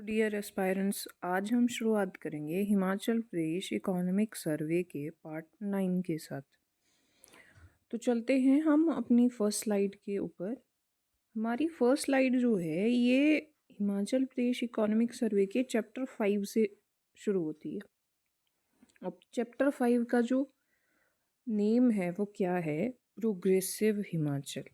Dear aspirants, आज हम शुरुआत करेंगे हिमाचल प्रदेश इकोनॉमिक सर्वे के पार्ट 9 के साथ। तो चलते हैं हम अपनी फर्स्ट स्लाइड के ऊपर। हमारी फर्स्ट स्लाइड जो है ये हिमाचल प्रदेश इकोनॉमिक सर्वे के चैप्टर 5 से शुरू होती है। अब चैप्टर 5 का जो नेम है वो क्या है? प्रोग्रेसिव हिमाचल।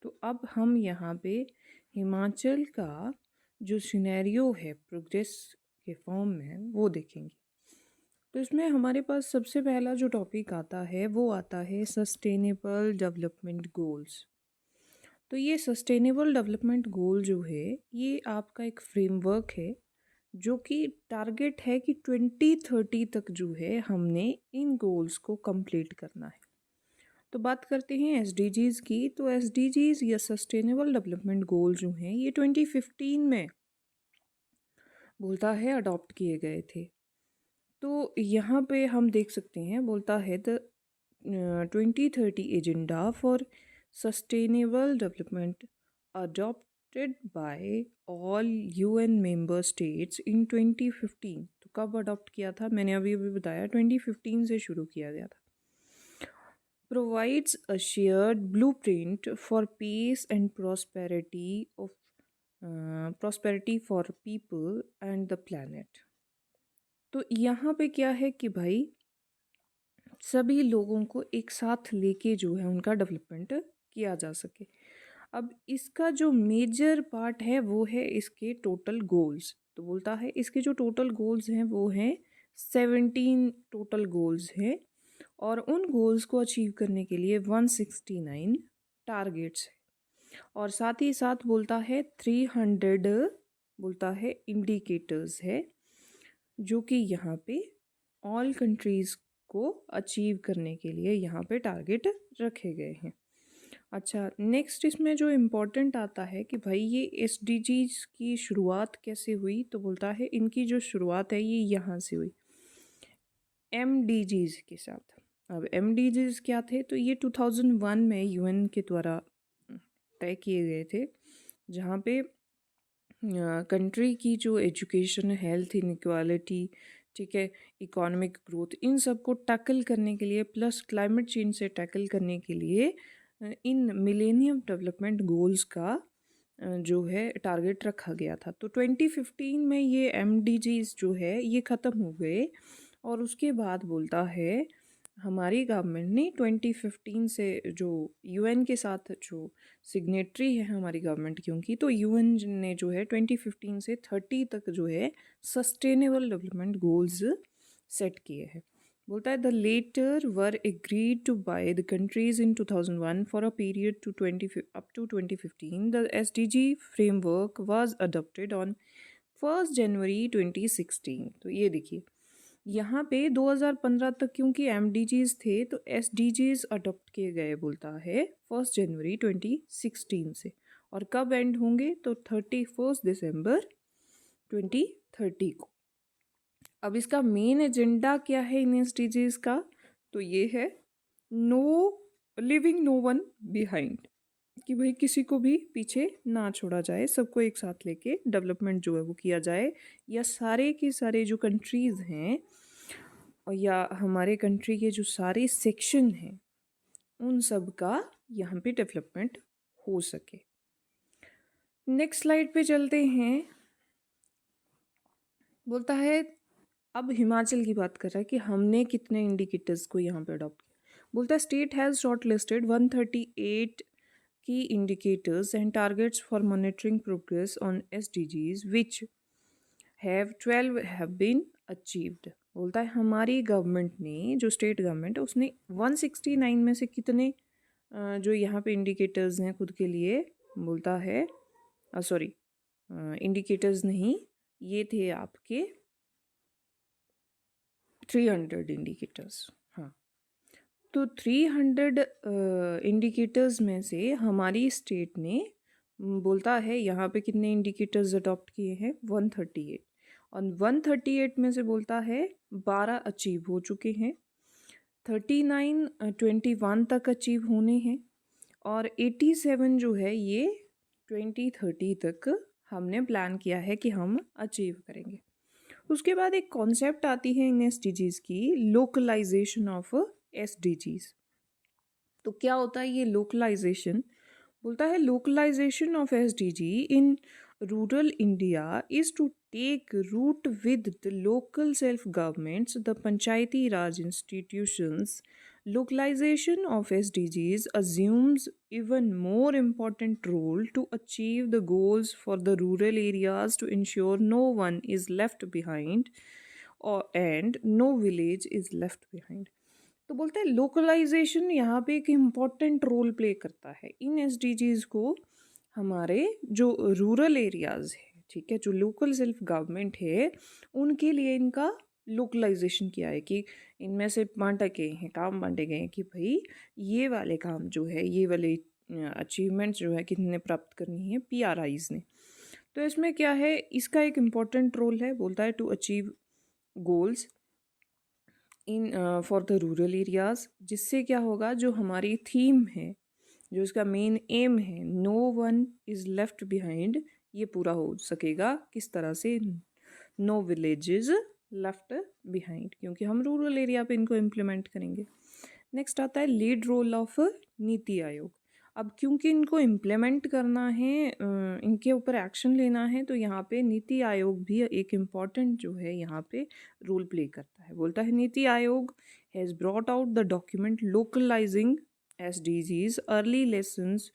तो अब हम यहाँ पे हिमाचल का जो सिनेरियो है प्रोग्रेस के फॉर्म में वो देखेंगे। तो इसमें हमारे पास सबसे पहला जो टॉपिक आता है वो आता है सस्टेनेबल डेवलपमेंट गोल्स। तो ये सस्टेनेबल डेवलपमेंट गोल जो है ये आपका एक फ्रेमवर्क है जो कि टारगेट है कि 2030 तक जो है हमने इन गोल्स को कंप्लीट करना है। तो बात करते हैं एसडीजीज़ की। तो एसडीजीज़ या सस्टेनेबल डेवलपमेंट गोल जो हैं ये 2015 में बोलता है अडॉप्ट किए गए थे। तो यहाँ पे हम देख सकते हैं बोलता है the 2030 agenda for sustainable development adopted by all UN member states in 2015। तो कब अडॉप्ट किया था? मैंने अभी बताया 2015 से शुरू किया गया था। Provides a shared blueprint for peace and prosperity for people and the planet। तो यहाँ पे क्या है कि भाई सभी लोगों को एक साथ लेके जो है उनका डेवलपमेंट किया जा सके। अब इसका जो मेजर पार्ट है वो है इसके टोटल गोल्स। तो बोलता है इसके जो टोटल गोल्स हैं वो हैं 17 टोटल गोल्स हैं और उन गोल्स को अचीव करने के लिए 169 टारगेट्स है और साथ ही साथ बोलता है 300 बोलता है इंडिकेटर्स है जो कि यहाँ पे ऑल कंट्रीज़ को अचीव करने के लिए यहाँ पे टारगेट रखे गए हैं। अच्छा, नेक्स्ट इसमें जो इम्पोर्टेंट आता है कि भाई ये एसडीजीज़ की शुरुआत कैसे हुई? तो बोलता है इनकी जो शुरुआत है ये यहाँ से हुई एमडीजीज़ के साथ। अब एमडीजीज़ क्या थे? तो ये 2001 में यूएन के द्वारा तय किए गए थे जहाँ पे कंट्री की जो एजुकेशन, हेल्थ इनइक्वालिटी, ठीक है, इकोनॉमिक ग्रोथ, इन सब को टैकल करने के लिए प्लस क्लाइमेट चेंज से टैकल करने के लिए इन मिलेनियम डेवलपमेंट गोल्स का जो है टारगेट रखा गया था। तो 2015 में ये एमडीजीज़ जो है ये ख़त्म हो गए और उसके बाद बोलता है हमारी गवर्नमेंट ने 2015 से जो यूएन के साथ जो सिग्नेटरी है हमारी गवर्नमेंट की उनकी, तो यूएन ने जो है 2015 से 30 तक जो है सस्टेनेबल डेवलपमेंट गोल्स सेट किए हैं। बोलता है the letter were agreed to by the countries in 2001 for a period to 20 up to 2015। The SDG framework was adopted on 1 January 2016। तो ये देखिए यहाँ पे 2015 तक क्योंकि एमडीजीज़ थे तो एसडीजीज़ अडॉप्ट किए गए बोलता है 1 जनवरी 2016 से। और कब एंड होंगे? तो 31 दिसंबर 2030 को। अब इसका मेन एजेंडा क्या है इन एसडीजीज़ का? तो ये है लिविंग नो वन बिहाइंड, कि भाई किसी को भी पीछे ना छोड़ा जाए, सबको एक साथ लेके डेवलपमेंट जो है वो किया जाए, या सारे के सारे जो कंट्रीज़ हैं और या हमारे कंट्री के जो सारे सेक्शन हैं उन सब का यहाँ पे डेवलपमेंट हो सके। नेक्स्ट स्लाइड पे चलते हैं। बोलता है अब हिमाचल की बात कर रहा है कि हमने कितने इंडिकेटर्स को यहाँ पे अडॉप्ट किया। बोलता है state has short listed 138 key indicators and targets for monitoring progress on SDGs which have 12 have been achieved। बोलता है हमारी गवर्नमेंट ने, जो स्टेट गवर्नमेंट है, उसने 169 में से कितने जो यहाँ पे इंडिकेटर्स हैं खुद के लिए, बोलता है सॉरी इंडिकेटर्स नहीं, ये थे आपके 300 इंडिकेटर्स। हाँ, तो 300 इंडिकेटर्स में से हमारी स्टेट ने बोलता है यहाँ पे कितने इंडिकेटर्स अडॉप्ट किए हैं? 138। और 138 में से बोलता है 12 अचीव हो चुके हैं, 39 21 तक अचीव होने हैं और 87 जो है ये 2030 तक हमने प्लान किया है कि हम अचीव करेंगे। उसके बाद एक कॉन्सेप्ट आती है इन एसडीजीज़ की, लोकलाइजेशन ऑफ एसडीजीज़। तो क्या होता है ये लोकलाइजेशन? बोलता है localization of SDG in rural India is to take root with the local self governments, the Panchayati Raj institutions. Localization of SDGs assumes even more important role to achieve the goals for the rural areas to ensure no one is left behind and no village is left behind. तो बोलते हैं localisation यहाँ पे एक important role play करता है इन SDGs को। हमारे जो रूरल एरियाज़ है, ठीक है, जो लोकल सेल्फ गवर्नमेंट है, उनके लिए इनका लोकलाइजेशन किया है कि इनमें से बांटा गए हैं, काम बांटे गए हैं कि भाई ये वाले काम जो है, ये वाले अचीवमेंट जो है कितने प्राप्त करनी है पीआरआईज ने। तो इसमें क्या है, इसका एक इम्पॉर्टेंट रोल है, बोलता है to achieve goals in for the rural areas, जिससे क्या होगा, जो हमारी थीम है, जो इसका मेन एम है, no one is left behind, ये पूरा हो सकेगा। किस तरह से? नो विलेजेस लेफ्ट बिहाइंड, क्योंकि हम रूरल एरिया पे इनको इम्प्लीमेंट करेंगे। नेक्स्ट आता है lead role of NITI Aayog. अब क्योंकि इनको इम्प्लीमेंट करना है, इनके ऊपर एक्शन लेना है, तो यहाँ पे नीति आयोग भी एक इम्पॉर्टेंट जो है यहाँ पे रोल प्ले करता है। बोलता है NITI Aayog has brought out the document localising SDGs early lessons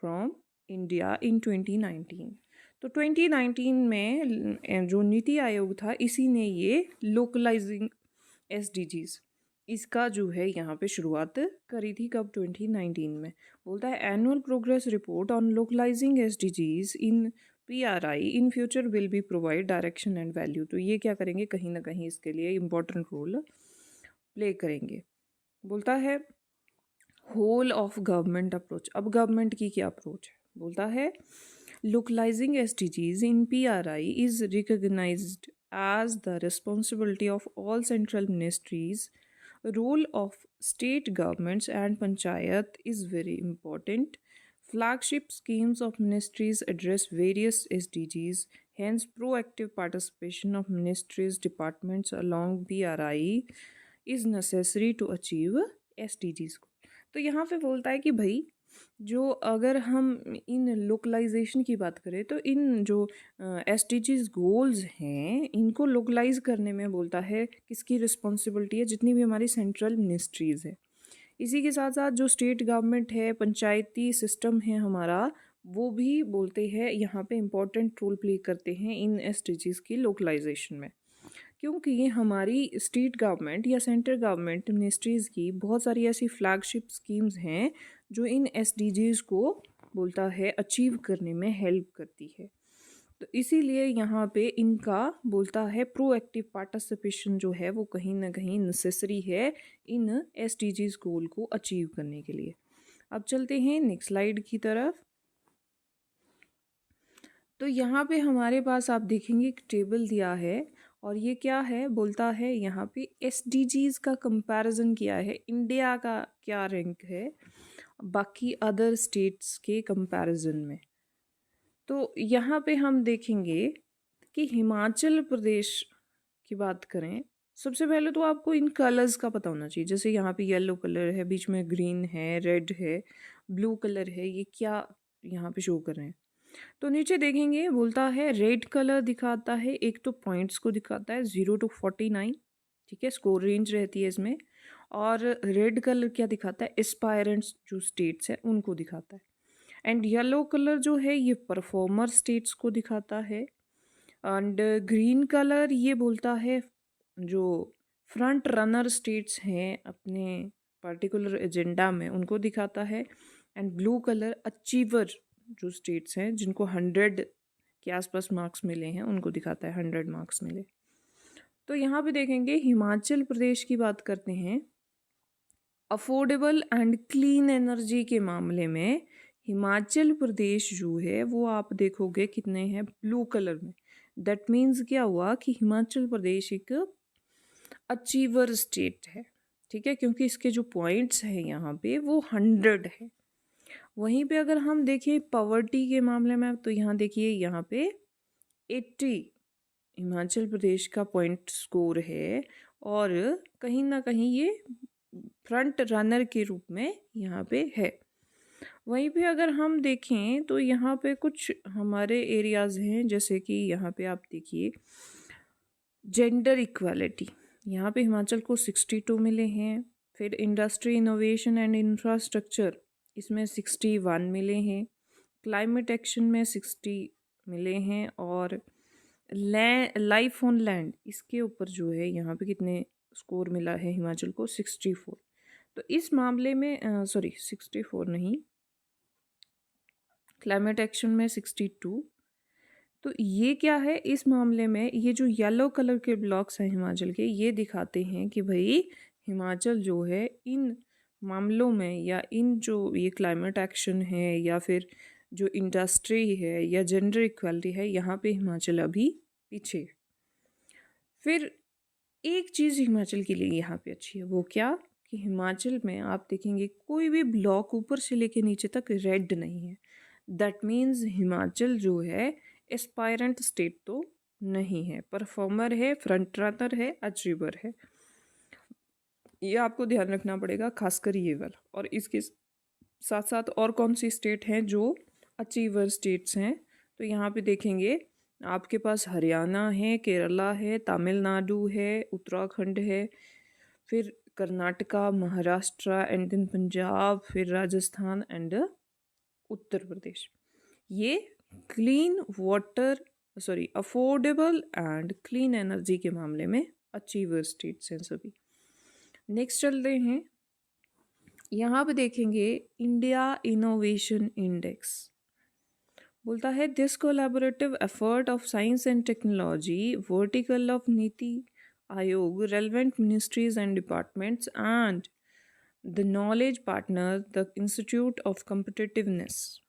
from India in 2019। तो 2019 में जो नीति आयोग था, इसी ने ये लोकलाइजिंग एसडीजीज इसका जो है यहाँ पे शुरुआत करी थी। कब? 2019 में। बोलता है annual progress report on localising SDGs in PRI in future will be provide direction and value. तो ये क्या करेंगे, कहीं ना कहीं इसके लिए इम्पोर्टेंट रोल प्ले करेंगे। बोलता है होल ऑफ गवर्नमेंट अप्रोच। अब गवर्नमेंट की क्या अप्रोच है? बोलता है localising SDGs in PRI is recognised as the responsibility of all central ministries. Role of state governments and panchayat is very important. Flagship schemes of ministries address various SDGs. Hence, proactive participation of ministries, departments along PRI is necessary to achieve SDGs को। तो यहाँ पे बोलता है कि भाई जो अगर हम इन लोकलाइजेशन की बात करें, तो इन जो एसडीजीज गोल्स हैं, इनको लोकलाइज करने में बोलता है किसकी रिस्पॉन्सिबिलिटी है, जितनी भी हमारी सेंट्रल मिनिस्ट्रीज़ है। इसी के साथ साथ जो स्टेट गवर्नमेंट है, पंचायती सिस्टम है हमारा, वो भी बोलते हैं यहाँ पे इम्पोर्टेंट रोल प्ले करते हैं इन एसडीजीज की लोकलाइजेशन में। क्योंकि ये हमारी स्टेट गवर्नमेंट या सेंट्रल गवर्नमेंट मिनिस्ट्रीज़ की बहुत सारी ऐसी फ्लैगशिप स्कीम्स हैं जो इन एसडीजीज़ को बोलता है अचीव करने में हेल्प करती है। तो इसीलिए यहाँ पे इनका बोलता है प्रोएक्टिव पार्टिसिपेशन जो है वो कहीं ना कहीं नेसेसरी है इन एसडीजीज़ गोल को अचीव करने के लिए। अब चलते हैं नेक्स्ट स्लाइड की तरफ। तो यहाँ पे हमारे पास आप देखेंगे एक टेबल दिया है, और ये क्या है, बोलता है यहाँ पे एसडीजीज़ का कंपैरिजन किया है, इंडिया का क्या रैंक है बाकी अदर स्टेट्स के कंपैरिजन में। तो यहाँ पे हम देखेंगे कि हिमाचल प्रदेश की बात करें, सबसे पहले तो आपको इन कलर्स का पता होना चाहिए। जैसे यहाँ पे येलो कलर है, बीच में ग्रीन है, रेड है, ब्लू कलर है, ये क्या यहाँ पे शो कर रहे हैं। तो नीचे देखेंगे, बोलता है रेड कलर दिखाता है, एक तो पॉइंट्स को दिखाता है 0 to 49, ठीक है, स्कोर रेंज रहती है इसमें। और रेड कलर क्या दिखाता है, एस्पायरेंट्स जो स्टेट्स हैं उनको दिखाता है। एंड येलो कलर जो है ये परफॉर्मर स्टेट्स को दिखाता है। एंड ग्रीन कलर ये बोलता है जो फ्रंट रनर स्टेट्स हैं अपने पर्टिकुलर एजेंडा में उनको दिखाता है। एंड ब्लू कलर अचीवर जो स्टेट्स हैं जिनको 100 के आसपास मार्क्स मिले हैं उनको दिखाता है, 100 मार्क्स मिले। तो यहाँ पे देखेंगे हिमाचल प्रदेश की बात करते हैं। अफोर्डेबल एंड क्लीन एनर्जी के मामले में हिमाचल प्रदेश जो है वो आप देखोगे कितने हैं, ब्लू कलर में। दैट मीन्स क्या हुआ कि हिमाचल प्रदेश एक अचीवर स्टेट है, ठीक है, क्योंकि इसके जो पॉइंट्स हैं यहाँ पे वो 100 है। वहीं पे अगर हम देखें पॉवर्टी के मामले में, तो यहाँ देखिए यहाँ पे 80 हिमाचल प्रदेश का पॉइंट स्कोर है, और कहीं ना कहीं ये फ्रंट रनर के रूप में यहाँ पे है। वहीं पे अगर हम देखें तो यहाँ पे कुछ हमारे एरियाज़ हैं, जैसे कि यहाँ पे आप देखिए जेंडर इक्वालिटी, यहाँ पे हिमाचल को 62 मिले हैं। फिर इंडस्ट्री इनोवेशन एंड इंफ्रास्ट्रक्चर, इसमें 61 मिले हैं। क्लाइमेट एक्शन में 60 मिले हैं। और लाइफ ऑन लैंड, इसके ऊपर जो है यहाँ पे कितने स्कोर मिला है हिमाचल को, 64। तो इस मामले में 64 नहीं, क्लाइमेट एक्शन में 62। तो ये क्या है इस मामले में, ये जो येलो कलर के ब्लॉक्स हैं हिमाचल के, ये दिखाते हैं कि भाई हिमाचल जो है इन मामलों में, या इन जो ये क्लाइमेट एक्शन है, या फिर जो इंडस्ट्री है, या जेंडर इक्वालिटी है, यहाँ पे हिमाचल अभी पीछे। फिर एक चीज़ हिमाचल के लिए यहाँ पे अच्छी है, वो क्या कि हिमाचल में आप देखेंगे कोई भी ब्लॉक ऊपर से लेके नीचे तक रेड नहीं है। दैट मीन्स हिमाचल जो है एस्पायरेंट स्टेट तो नहीं है, परफॉर्मर है, फ्रंट रनर है, अचीवर है। ये आपको ध्यान रखना पड़ेगा, खासकर ये वाला। और इसके साथ साथ और कौन सी स्टेट हैं जो अचीवर स्टेट्स हैं, तो यहाँ पे देखेंगे आपके पास हरियाणा है, केरला है, तमिलनाडु है, उत्तराखंड है, फिर कर्नाटका, महाराष्ट्र एंड देन पंजाब, फिर राजस्थान एंड उत्तर प्रदेश। ये clean water affordable and clean energy के मामले में अचीवर स्टेट्स हैं सभी। नेक्स्ट चलते हैं, यहाँ पे देखेंगे इंडिया इनोवेशन इंडेक्स। बोलता है this collaborative effort of science and technology vertical of NITI Aayog, relevant ministries and departments and the knowledge partner, the institute of competitiveness.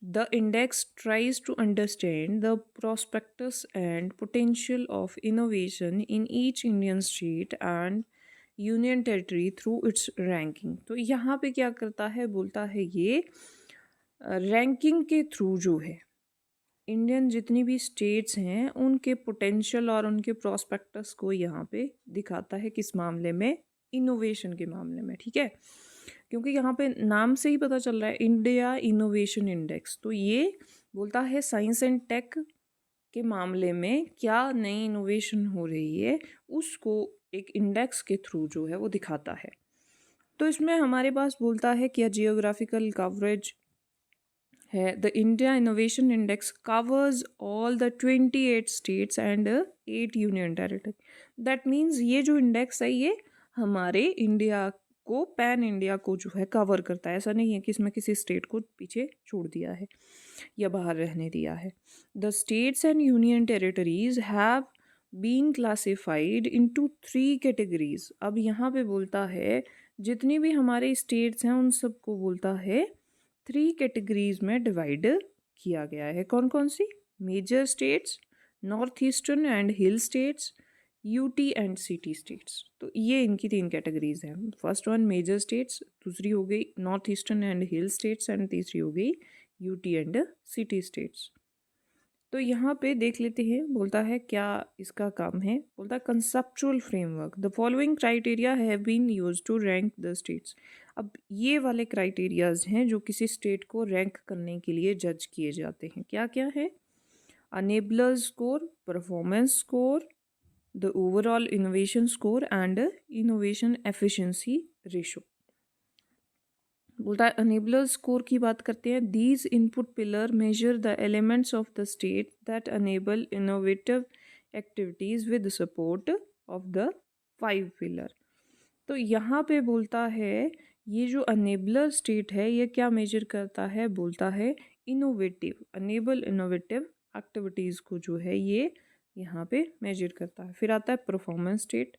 The index tries to understand the prospectus and potential of innovation in each Indian state and union territory through its ranking। तो यहाँ पे क्या करता है, बोलता है ये ranking के थ्रू जो है इंडियन जितनी भी स्टेट्स हैं उनके पोटेंशियल और उनके प्रॉस्पेक्टस को यहाँ पे दिखाता है। किस मामले में? इनोवेशन के मामले में, ठीक है। क्योंकि यहाँ पे नाम से ही पता चल रहा है इंडिया इनोवेशन इंडेक्स, तो ये बोलता है साइंस एंड टेक के मामले में क्या नई इनोवेशन हो रही है उसको एक इंडेक्स के थ्रू जो है वो दिखाता है। तो इसमें हमारे पास बोलता है क्या जियोग्राफिकल कवरेज है। The India innovation index covers all the 28 states and 8 union territory. That means ये जो इंडेक्स है ये हमारे इंडिया को, पैन इंडिया को जो है कवर करता है। ऐसा नहीं है कि इसमें किसी स्टेट को पीछे छोड़ दिया है या बाहर रहने दिया है। The states and union territories have been classified into 3 categories. अब यहाँ पे बोलता है जितनी भी हमारे स्टेट्स हैं उन सबको बोलता है 3 कैटेगरीज में डिवाइड किया गया है। कौन कौन सी? Major states, north eastern and hill states, UT and city states. तो ये इनकी 3 कैटेगरीज हैं। फर्स्ट वन मेजर स्टेट्स, दूसरी हो गई north eastern and hill states, and तीसरी हो गई यूटी एंड सिटी स्टेट्स। तो यहाँ पे देख लेते हैं, बोलता है क्या इसका काम है। बोलता है conceptual framework, the following criteria have been used to rank the states. अब ये वाले क्राइटेरियाज हैं जो किसी स्टेट को रैंक करने के लिए जज किए जाते हैं। क्या क्या है? Enabler score, performance score, the overall innovation score and innovation efficiency ratio। बोलता है अनेबलर स्कोर की बात करते हैं। These input pillar measure the elements of the state that enable innovative activities with support of the 5 pillar. तो यहाँ पे बोलता है ये जो अनेबलर स्टेट है ये क्या मेजर करता है? बोलता है इनोवेटिव, अनेबल इनोवेटिव एक्टिविटीज़ को जो है ये यहाँ पे मेजर करता है। फिर आता है परफॉर्मेंस स्टेट।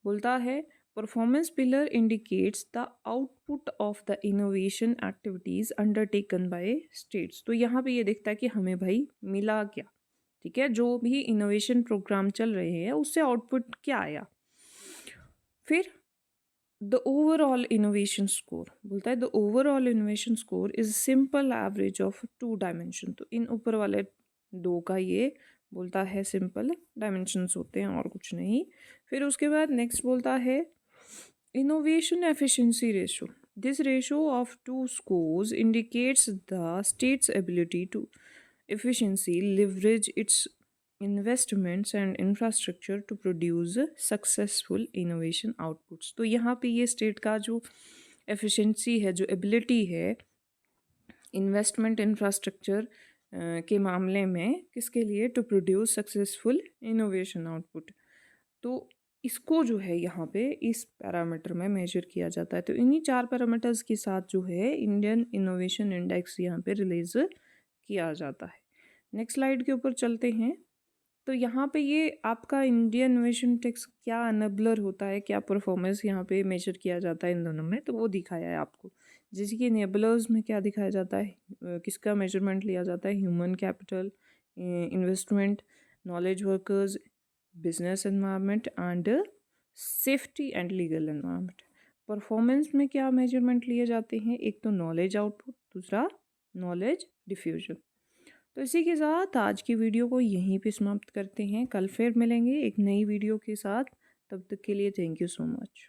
बोलता है performance pillar indicates the output of the innovation activities undertaken by states. तो यहाँ पे ये दिखता है कि हमें भाई मिला क्या, ठीक है, जो भी इनोवेशन प्रोग्राम चल रहे हैं उससे आउटपुट क्या आया। फिर द ओवरऑल इनोवेशन स्कोर बोलता है the overall innovation score is simple average of 2 dimension. तो इन ऊपर वाले 2 का ये बोलता है सिंपल डायमेंशंस होते हैं और कुछ नहीं। फिर उसके बाद नेक्स्ट बोलता है innovation efficiency ratio. This ratio of 2 scores indicates the state's ability to efficiency leverage its investments and infrastructure to produce successful innovation outputs। तो यहाँ पे ये स्टेट का जो एफिशिएंसी है, जो एबिलिटी है इन्वेस्टमेंट इंफ्रास्ट्रक्चर के मामले में किसके लिए, to produce successful innovation output. तो इसको जो है यहाँ पे इस पैरामीटर में मेजर किया जाता है। तो इन्हीं 4 पैरामीटर्स के साथ जो है इंडियन इनोवेशन इंडेक्स यहाँ पे रिलीज किया जाता है। नेक्स्ट स्लाइड के ऊपर चलते हैं। तो यहाँ पे ये आपका इंडियन इनोवेशन इंडेक्स क्या अनबलर होता है, क्या परफॉर्मेंस यहाँ पे मेजर किया जाता है इन दोनों में, तो वो दिखाया है आपको। जैसे कि इनेबलर्स में क्या दिखाया जाता है, किसका मेजरमेंट लिया जाता है, human capital, investment, knowledge workers, business environment and safety and legal environment. Performance में क्या मेजरमेंट लिए जाते हैं, एक तो नॉलेज आउटपुट, दूसरा नॉलेज डिफ्यूजन। तो इसी के साथ आज की वीडियो को यहीं पे समाप्त करते हैं। कल फिर मिलेंगे एक नई वीडियो के साथ। तब तक के लिए थैंक यू सो मच।